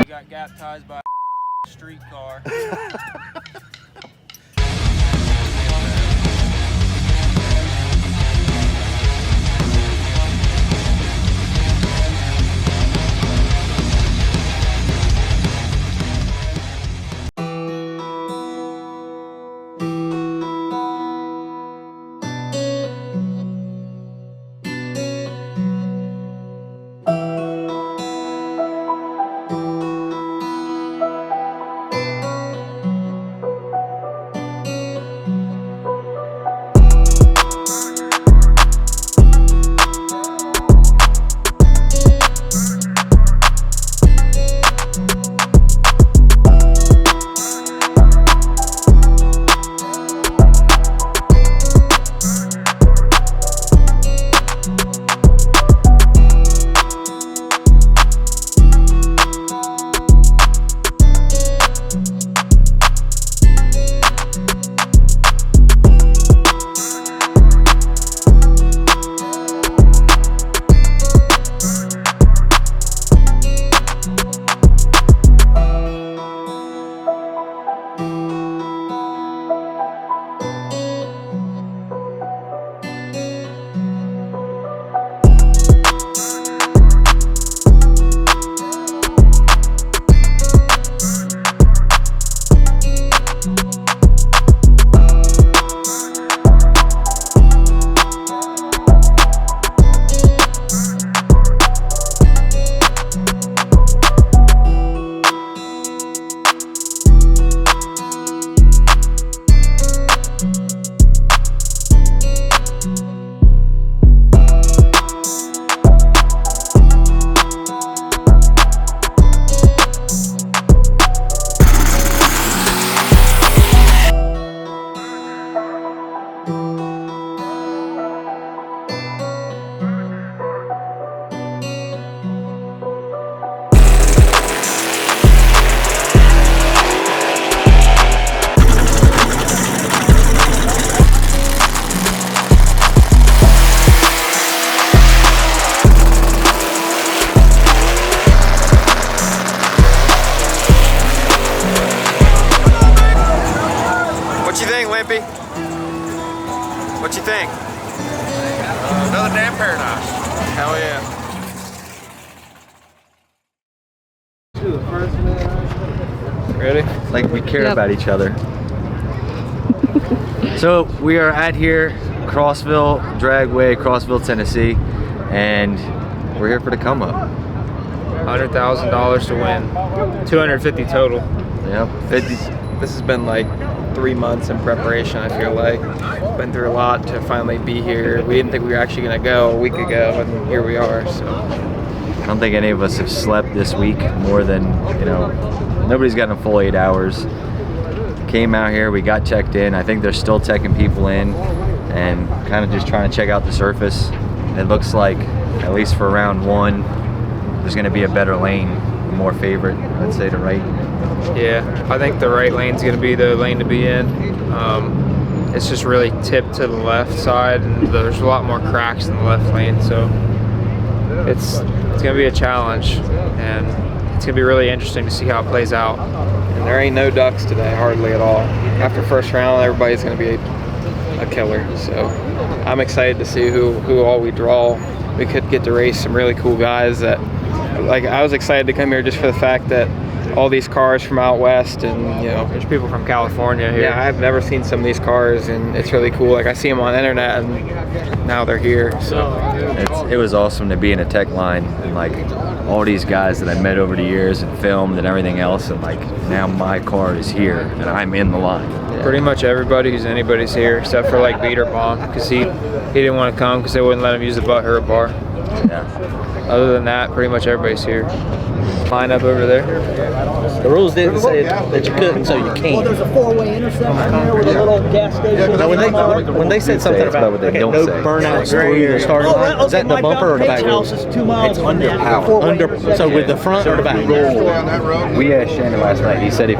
Got baptized by a streetcar. What you think? Another damn paradise. Hell yeah. Ready? Like we care about each other. So we are at here, Crossville Dragway, Crossville, Tennessee, and we're here for the Comeup. $100,000 to win. 250 total. Yep. 50. This has been like 3 months in preparation, I feel like. Been through a lot to finally be here. We didn't think we were actually gonna go a week ago, and here we are, so. I don't think any of us have slept this week more than, you know, nobody's gotten a full 8 hours. Came out here, we got checked in. I think they're still checking people in and kind of just trying to check out the surface. It looks like, at least for round one, there's gonna be a better lane, more favorite, I'd say, to right. Yeah, I think the right lane's going to be the lane to be in. It's just really tipped to the left side, and there's a lot more cracks in the left lane, so it's going to be a challenge, and it's going to be really interesting to see how it plays out. And there ain't no ducks today, hardly at all. After first round, everybody's going to be a killer, so I'm excited to see who all we draw. We could get to race some really cool guys that, like, I was excited to come here just for the fact that all these cars from out west, and you know, there's people from California here. Yeah, I've never seen some of these cars, and it's really cool. Like, I see them on the internet, and now they're here. So it was awesome to be in a tech line and like all these guys that I met over the years and filmed and everything else, and like now my car is here and I'm in the line. Yeah. Pretty much everybody who's anybody's here except for like Beater Bomb, because he didn't want to come because they wouldn't let him use the butt hurt bar. Yeah. other than that, pretty much everybody's here. Line up over there. The rules didn't say that you couldn't, so you can't. Well, there's a four-way intersection there with a little gas station. Now, when they said something about what they okay, don't no say. burnouts through the starting line, is that the bumper or the back wheel? House is 2 miles from that. So with the front or the back? We asked Shannon last night. He said if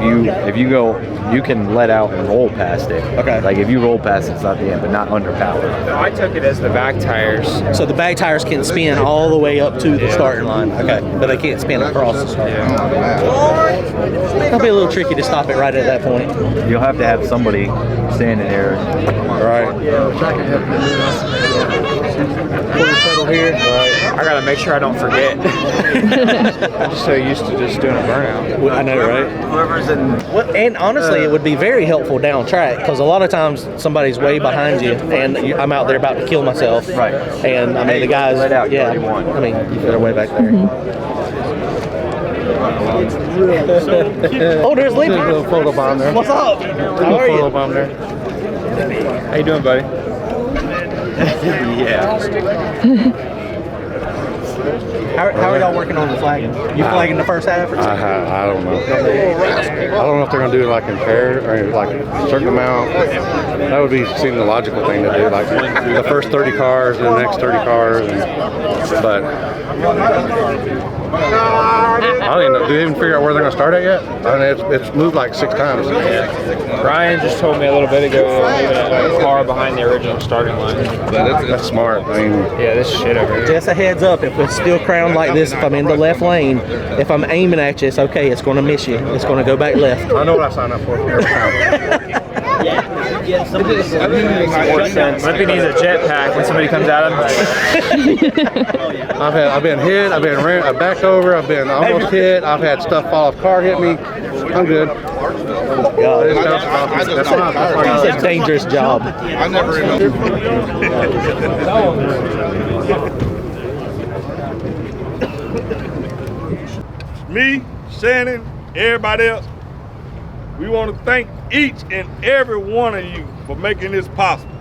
you go, you can let out and roll past it. Okay. Like if you roll past it, it's not the end, but not under power. I took it as the back tires. So the back tires can spin all the way up to the starting line. Okay, but they can't spin across the starting line. It'll be a little tricky to stop it right at that point. You'll have to have somebody standing there. Right. I gotta make sure I don't forget. I'm just so used to just doing a burnout. I know, right? Whoever's in. Well, and honestly, it would be very helpful down track because a lot of times somebody's way behind you, and I'm out there about to kill myself. Right. And I mean, the guys. let out, yeah. you won. I mean, they're way back there. Oh, there's Lee. Little photo bomb there. What's up? How are Photo you? bomb there. How you doing, buddy? Yeah. How are y'all working on the flagging? You flagging the first half? Or I don't know. I don't know if they're gonna do it like in pair or like a certain amount. That would seem the logical thing to do, like the first 30 cars and the next 30 cars. But I don't even know. Do they even figure out where they're gonna start at yet? I mean, it's moved like 6 times. Ryan just told me a little bit ago they're leaving a car behind the original starting line. That's smart. I mean, Yeah, this shit over here. Just a heads up, if it's still crowned like this, if I'm in the left lane, if I'm aiming at you, it's okay. It's going to miss you. It's going to go back left. I know what I signed up for every time. Limpy needs a jetpack when somebody comes at him. I've been hit. I've been backed over. I've been almost hit. I've had stuff fall off car hit me. I'm good. That's fine. It's a dangerous job. I never Me, Shannon, everybody else, we want to thank each and every one of you for making this possible.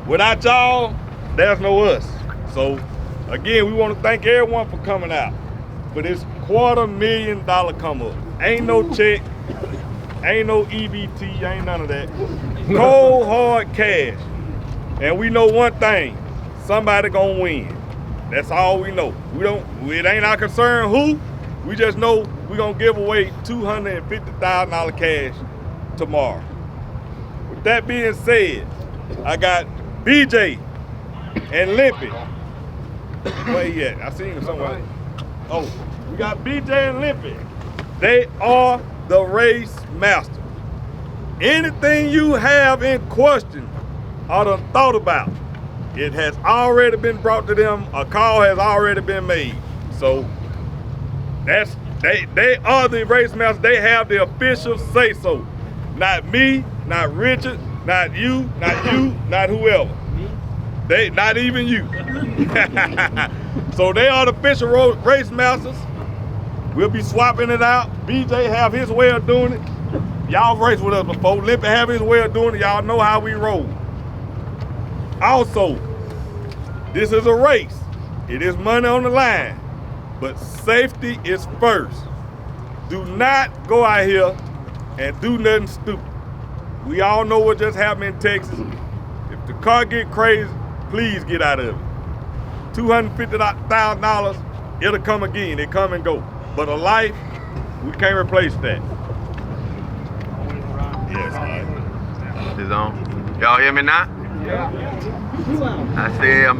Without y'all, there's no us. So, again, we want to thank everyone for coming out for this $250,000 come up. Ain't no check, ain't no EBT, ain't none of that. Cold, hard cash. And we know one thing, somebody gonna win. That's all we know. It ain't our concern who, we just know we're gonna give away $250,000 cash tomorrow. With that being said, I got BJ and Limpy. Where he at? I seen him somewhere. Oh, we got BJ and Limpy. They are the race master. Anything you have in question or done thought about, it has already been brought to them. A call has already been made. So they are the race master. They have the official say so. Not me, not Richard, not you, not whoever. Not even you. So they are the official race masters. We'll be swapping it out. BJ have his way of doing it. Y'all raced with us before. Limpy have his way of doing it. Y'all know how we roll. Also, this is a race. It is money on the line, but safety is first. Do not go out here and do nothing stupid. We all know what just happened in Texas. If the car get crazy, please get out of it. $250,000, it'll come again. It come and go. But a life, we can't replace that. Yes, all right. It's on. Y'all hear me now? Yeah. I said I'm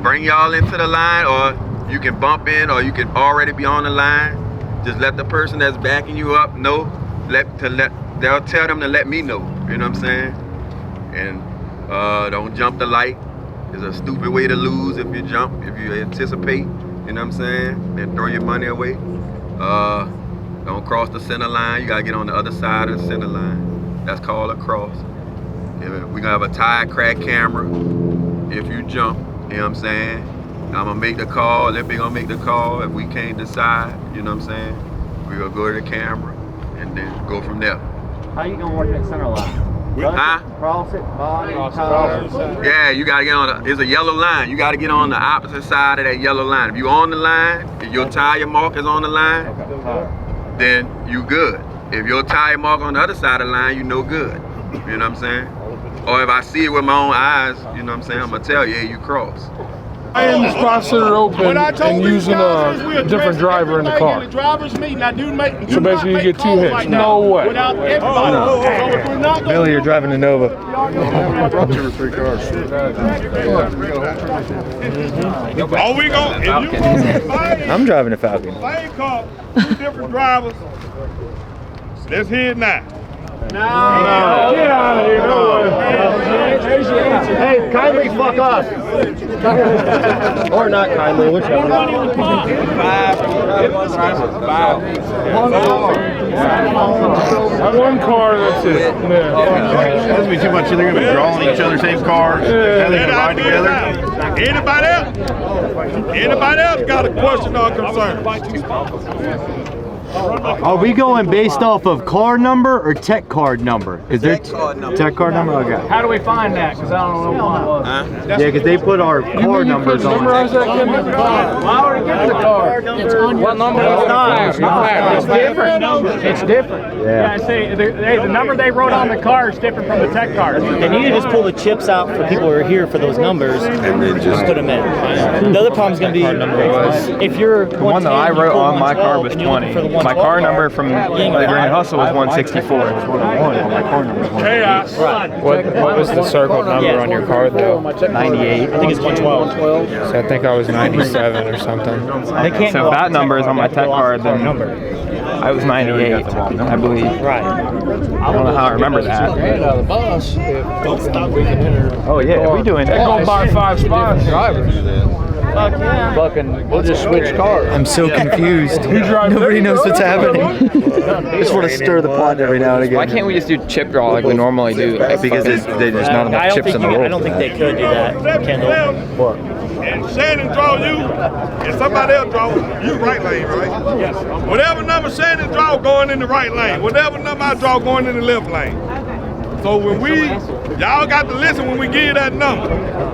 bring y'all into the line, or you can bump in, or you can already be on the line. Just let the person that's backing you up know. They'll tell them to let me know. You know what I'm saying? And don't jump the light. It's a stupid way to lose if you jump. If you anticipate, you know what I'm saying? Then throw your money away. Don't cross the center line. You gotta get on the other side of the center line. That's called a cross. We're gonna have a tire crack camera if you jump, you know what I'm saying? I'm gonna make the call, Limpy gonna make the call. If we can't decide, you know what I'm saying? We're gonna go to the camera and then go from there. How you gonna work that center line? Huh? Cross it, body, tires. Yeah, you gotta get on the, it's a yellow line. You gotta get on the opposite side of that yellow line. If you on the line, if your tire mark is on the line, then you good. If your tire mark on the other side of the line, you no good. You know what I'm saying? Or if I see it with my own eyes, you know what I'm saying, I'm gonna tell you, hey, you cross. I am the spot center open and using a different driver in the car. So basically you get 2 hits. No way. Billy, you're driving a Nova. 2 or 3 cars. Are we going? If you I'm driving a Falcon. same car, 2 different drivers. Let's hear it now. No. Get out of here. No way. Hey, kindly fuck off. Or not kindly, whichever. One car, that's it. Yeah. That's be too much. They're gonna be drawing each other same cars. How they gonna ride together? Anybody else? Anybody else got a question or concern? Are we going based off of car number or tech card number? Is there tech card number? Okay. How do we find that? Because I don't know what it was. Yeah, because they put our car numbers on. Memorize that, Kim? Well, I already given the car. What number? It's not. It's different. It's different. Yeah. I say the number they wrote on the car is different from the tech card. They need to just pull the chips out for people who are here for those numbers and then just put them in. The other problem's going to be if you're The one that I wrote on my car was 20. My car number from the Grand Hustle was 164. What was the circle number on your car though? 98. I think it's 112. So I think I was 97 or something. They can't So if that number is on my tech card, then I was 98, I believe. Right. I don't know how I remember that. Oh yeah, we doing that. They're going to buy 5 spots. We'll just switch cars. I'm so confused. Nobody knows what's happening. Just want to stir the pot every now and again. Why can't we just do chip draw like we normally do? Because there's not enough chips in the world. I don't think they could do that, Kendall. And Shannon draw you, and somebody else draw you right lane, right? Yes. Whatever number Shannon draw going in the right lane, whatever number I draw going in the left lane. So when y'all got to listen when we give you that number.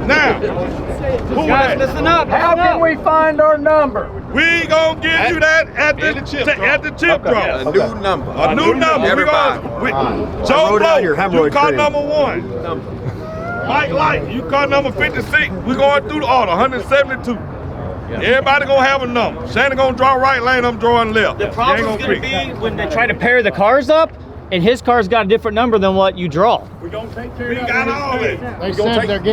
Now, who guys, listen up. How can we find our number? We gonna give you that at the chip draw. A new number. A new number. Everybody. Joe Blow, you car number 1. Mike Light, you car number 56. We going through the order, 172. Everybody gonna have a number. Shannon gonna draw right lane, I'm drawing left. The problem's gonna be when they try to pair the cars up, and his car's got a different number than what you draw. We gonna take care of that. We got all that.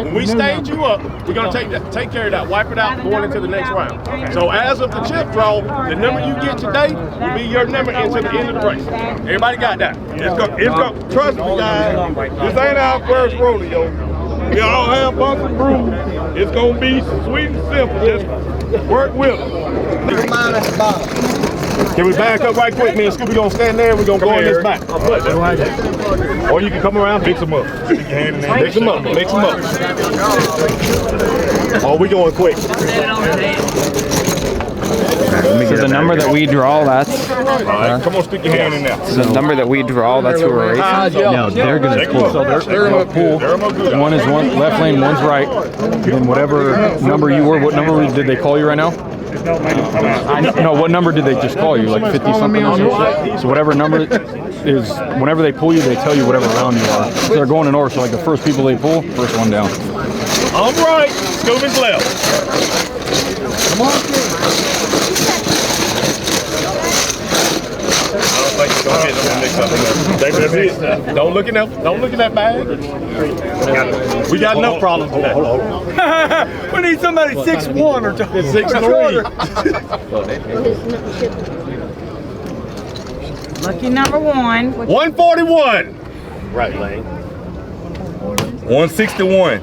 When we stage you up, we're gonna take care of that, wipe it out going into the next round. So as of the chip draw, the number you get today will be your number until the end of the race. Everybody got that? It's gonna trust me, guys. This ain't our first rodeo. We all have bumps and bruises. It's gonna be sweet and simple. Just work with us. Can we back up right quick? Me and Scoopy gonna stand there. We're gonna go in this back. Or you can come around, mix them up. Mix them up. Mix them up. Oh, we going quick. So the number that we draw, that's... All right, come on, stick your hand in there. So the number that we draw, that's who we're racing? No, they're going to pull. So they're going to pull. One is left lane, one's right. Then whatever number you were, what number did they call you right now? No, what number did they just call you? Like 50 something or something? So whatever number is, whenever they pull you, they tell you whatever round you are. So they're going in order. So like the first people they pull, first one down. I'm right. Scoopy's left. Come on. Don't look in that. Don't look in that bag. We got enough problems with that. We need somebody 6'1" or 6'3". Lucky number 1. 141. Right lane. 161.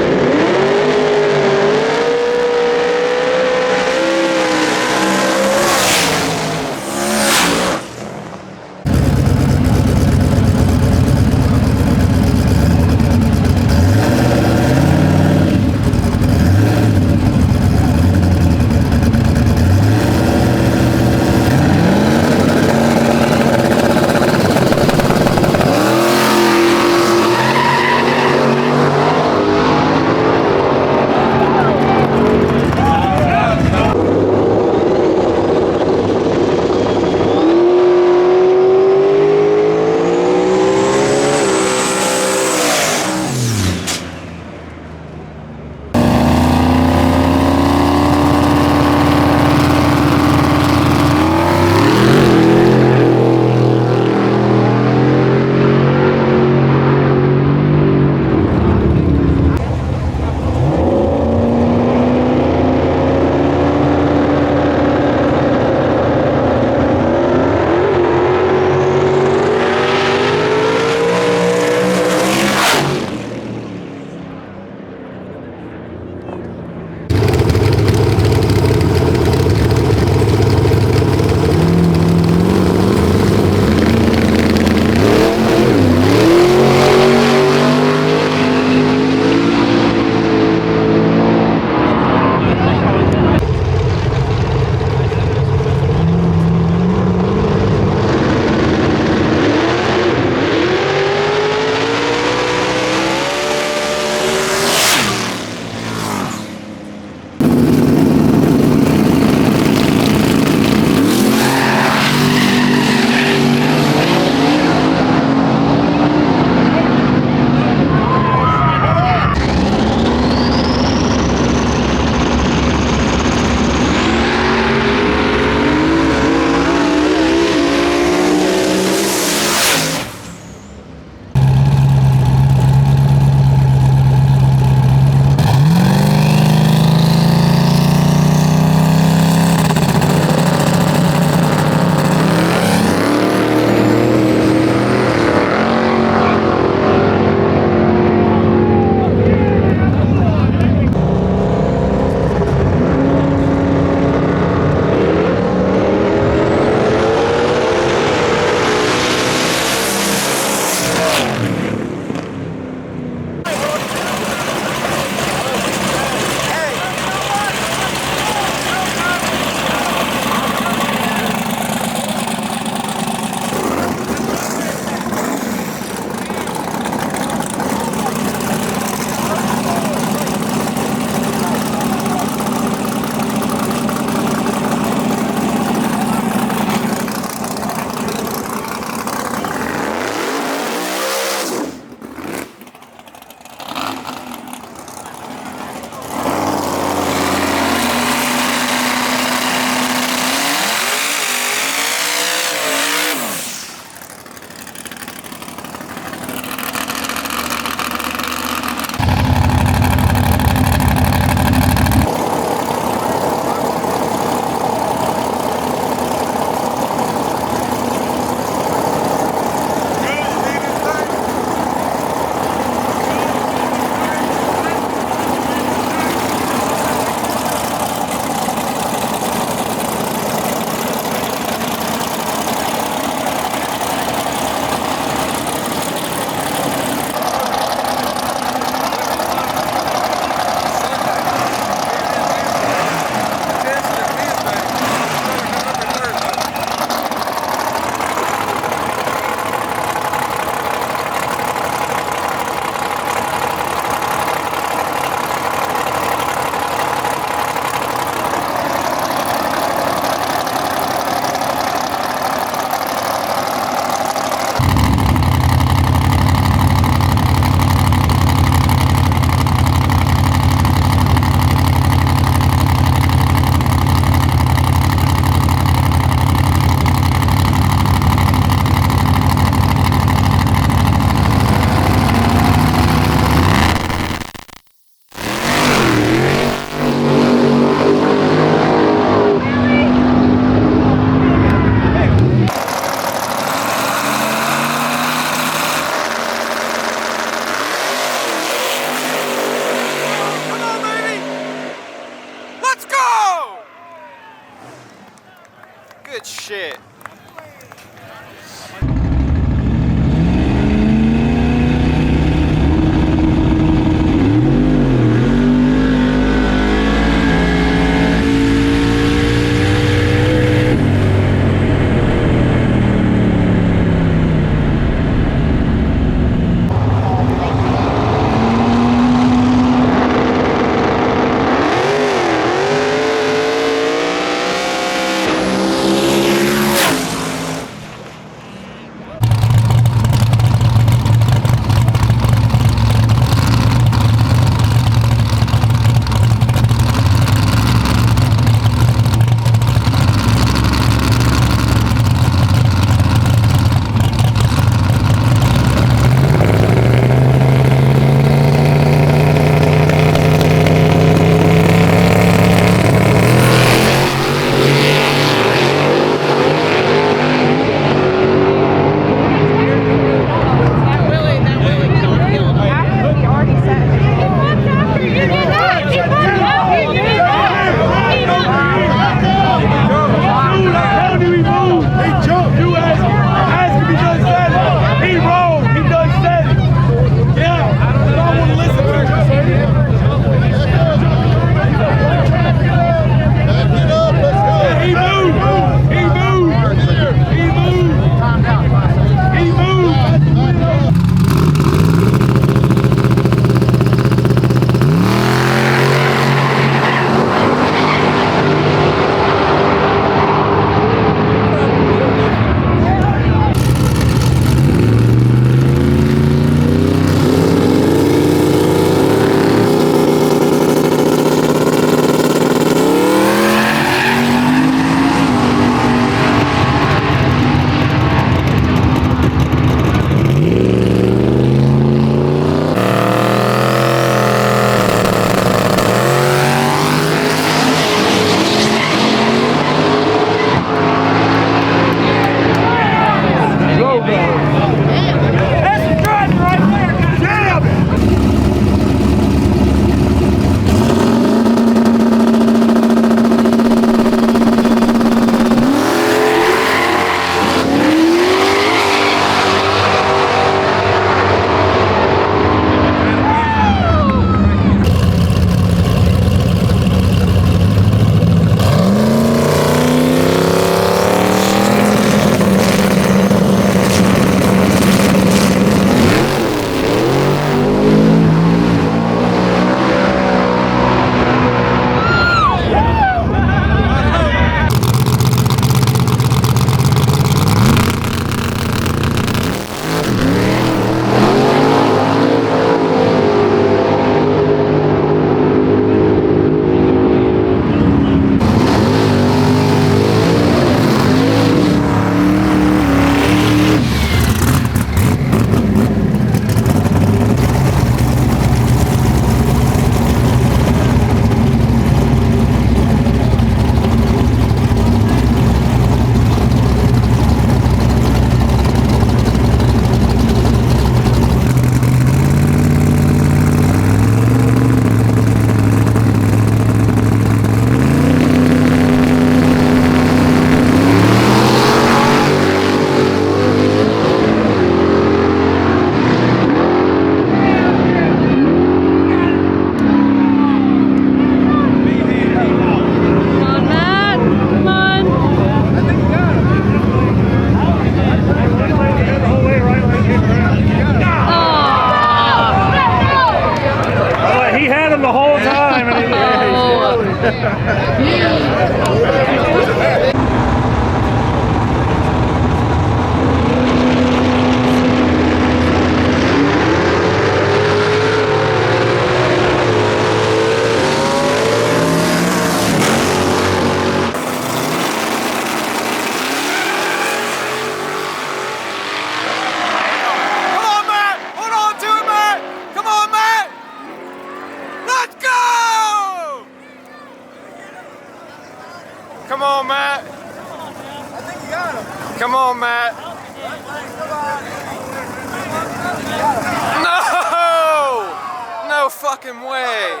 fucking way.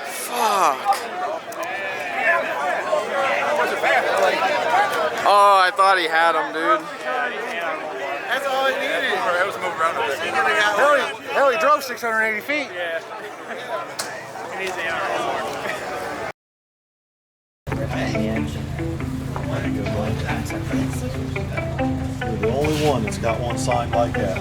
Fuck. Oh, I thought he had him, dude. That's all he needed. That was moving around a bit. Hell, he drove 680 feet. Yeah. It needs the hour. You're the only one that's got one signed like that.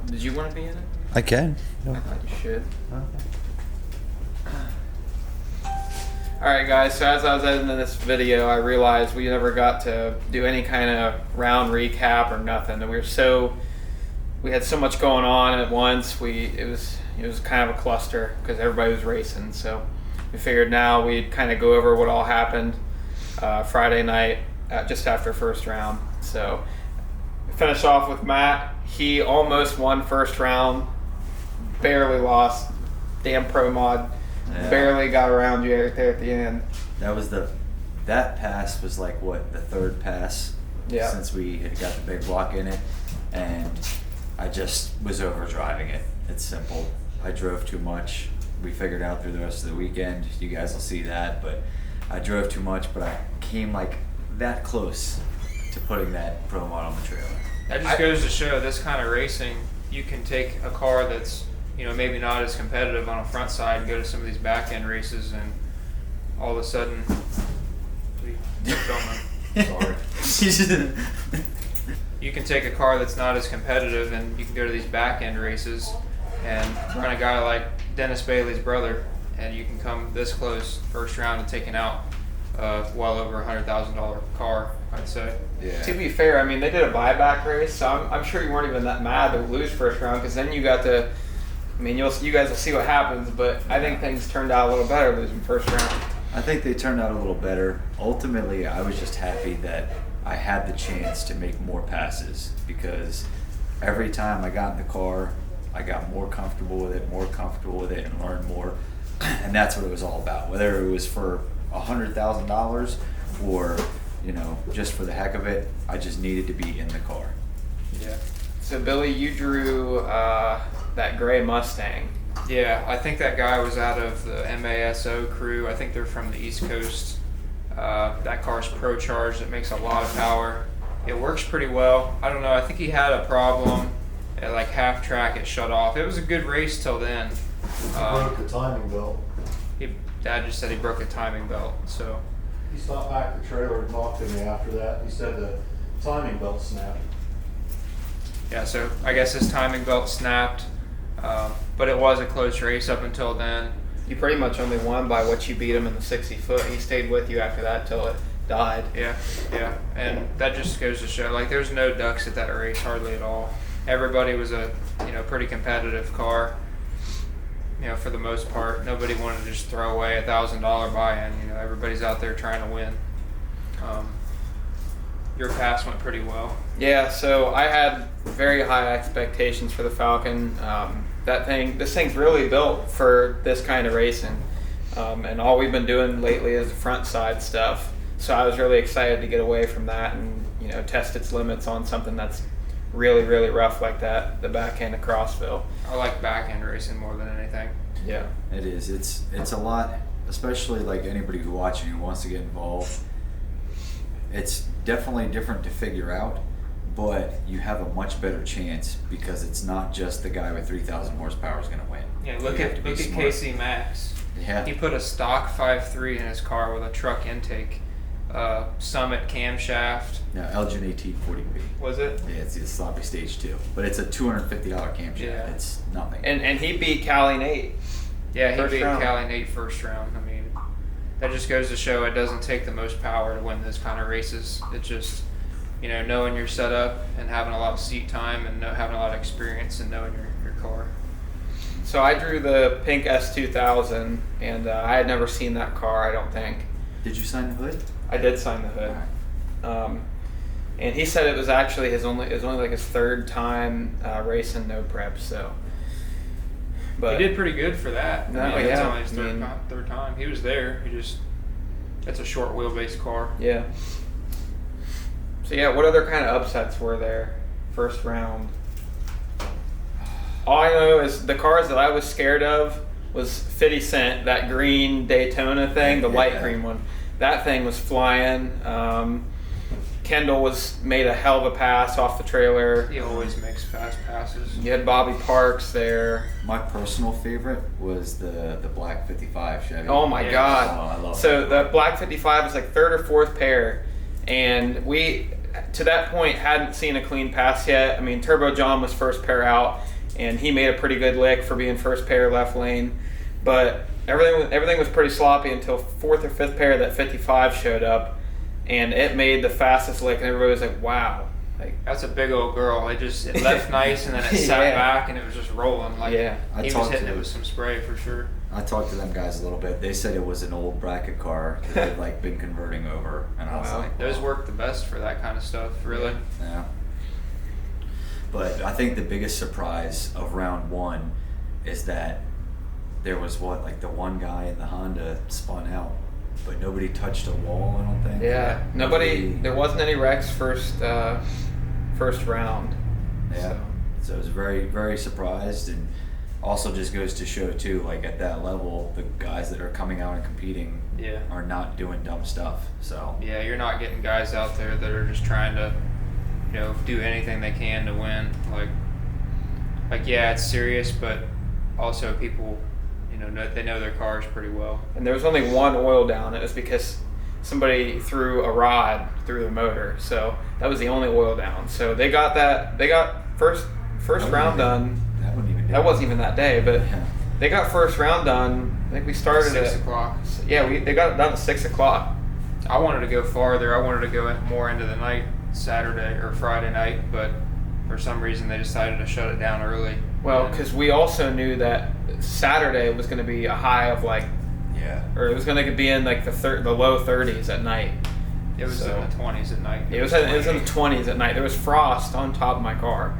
Did you want to be in it? I can. I thought you should. Alright guys, so as I was editing this video, I realized we never got to do any kind of round recap or nothing. We had so much going on at once. It was kind of a cluster because everybody was racing. So we figured now we'd kind of go over what all happened Friday night just after first round. So we finished off with Matt. He almost won first round, barely lost. Damn pro mod, barely got around you right there at the end. That pass was like what, the third pass since we had got the big block in it, and I just was over driving it. It's simple. I drove too much. We figured out through the rest of the weekend. You guys will see that, but I drove too much. But I came like that close to putting that pro mod on the trailer. That just goes to show this kind of racing, you can take a car that's, maybe not as competitive on a front side and go to some of these back end races, and all of a sudden, Sorry. You can take a car that's not as competitive and you can go to these back end races and run a guy like Dennis Bailey's brother, and you can come this close first round and taking out well over $100,000 car, I'd say. Yeah. To be fair, I mean, they did a buyback race, so I'm sure you weren't even that mad to lose first round, because then you got to, you guys will see what happens, but I think things turned out a little better losing first round. I think they turned out a little better. Ultimately, I was just happy that I had the chance to make more passes, because every time I got in the car, I got more comfortable with it, and learned more. And that's what it was all about. Whether it was for $100,000 or, just for the heck of it, I just needed to be in the car. Yeah. So Billy, you drew that gray Mustang. Yeah, I think that guy was out of the MASO crew. I think they're from the East Coast. That car's pro charged. It makes a lot of power. It works pretty well. I don't know. I think he had a problem at like half track. It shut off. It was a good race till then. Broke the timing belt. Dad just said he broke a timing belt. So He stopped back the trailer and talked to me after that. He said the timing belt snapped. yeah, so I guess his timing belt snapped. But it was a close race up until then. You pretty much only won by what you beat him in the 60 foot. He stayed with you after that till it died. Yeah, and that just goes to show, like, there's no ducks at that race, hardly at all. Everybody was a, pretty competitive car, for the most part. Nobody wanted to just throw away $1,000 buy-in. Everybody's out there trying to win. Your pass went pretty well. Yeah, so I had very high expectations for the Falcon. This thing's really built for this kind of racing. And all we've been doing lately is the front side stuff. So I was really excited to get away from that and, test its limits on something that's really, really rough like that, the back end of Crossville. I like back end racing more than anything. Yeah. It is. It's a lot, especially like anybody who watching who wants to get involved. It's definitely different to figure out, but you have a much better chance because it's not just the guy with 3,000 horsepower is going to win. Yeah, look at Casey Max. Yeah. He put a stock 5.3 in his car with a truck intake, Summit camshaft. No, Elgin 1840B. Was it? Yeah, it's a sloppy stage 2, but it's a $250 camshaft. Yeah. It's nothing. And he beat Cali Nate. Yeah, he first beat round. Cali Nate first round. that just goes to show it doesn't take the most power to win this kind of races. It's just, you know, knowing your setup and having a lot of seat time and having a lot of experience and knowing your car. So I drew the pink S2000, and I had never seen that car, I don't think. Did you sign the hood? I did sign the hood. And he said it was actually it was only like his third time racing no prep, so. But he did pretty good for that. No, I mean, yeah. It's only his third time. He was there. It's a short wheelbase car. Yeah. So yeah, what other kind of upsets were there first round? All I know is the cars that I was scared of was 50 Cent, that green Daytona thing, the light green one. That thing was flying. Kendall made a hell of a pass off the trailer. He always makes fast passes. You had Bobby Parks there. My personal favorite was the black 55 Chevy. Oh my God. Oh, I love so the black 55 was like third or fourth pair, and we, to that point, hadn't seen a clean pass yet. I mean, Turbo John was first pair out, and he made a pretty good lick for being first pair left lane, but everything was pretty sloppy until fourth or fifth pair that 55 showed up, and it made the fastest lick, and everybody was like, wow. Like, that's a big old girl. It left nice, and then it sat back, and it was just rolling. Like, he was hitting it with some spray for sure. I talked to them guys a little bit. They said it was an old bracket car that they'd like been converting over, and I was like, those work the best for that kind of stuff, really. Yeah. But I think the biggest surprise of round one is that there was the one guy in the Honda spun out, but nobody touched a wall, I don't think. Yeah, there wasn't any wrecks first round. Yeah, so I was very, very surprised, and also just goes to show too, like at that level, the guys that are coming out and competing are not doing dumb stuff. So yeah, you're not getting guys out there that are just trying to, you know, do anything they can to win. Like yeah, it's serious, but also people, you know, they know their cars pretty well. And there was only one oil down. It was because somebody threw a rod through the motor. So that was the only oil down. So they got that. They got first round done. That wasn't even that day, but they got first round done. I think we started at 6 o'clock. Yeah, they got it done at 6 o'clock. I wanted to go farther. I wanted to go more into the night, Saturday or Friday night, but for some reason they decided to shut it down early. Well, because we also knew that Saturday was going to be a high of or it was going to be in like the low 30s at night. It was in the 20s at night. It was in the 20s at night. There was frost on top of my car,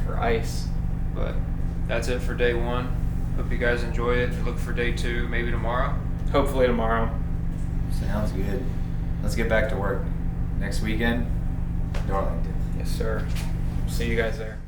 or ice. But that's it for day one. Hope you guys enjoy it. Look for day two, maybe tomorrow. Hopefully tomorrow. Sounds good. Let's get back to work. Next weekend, Darlington. Yes, sir. See you guys there.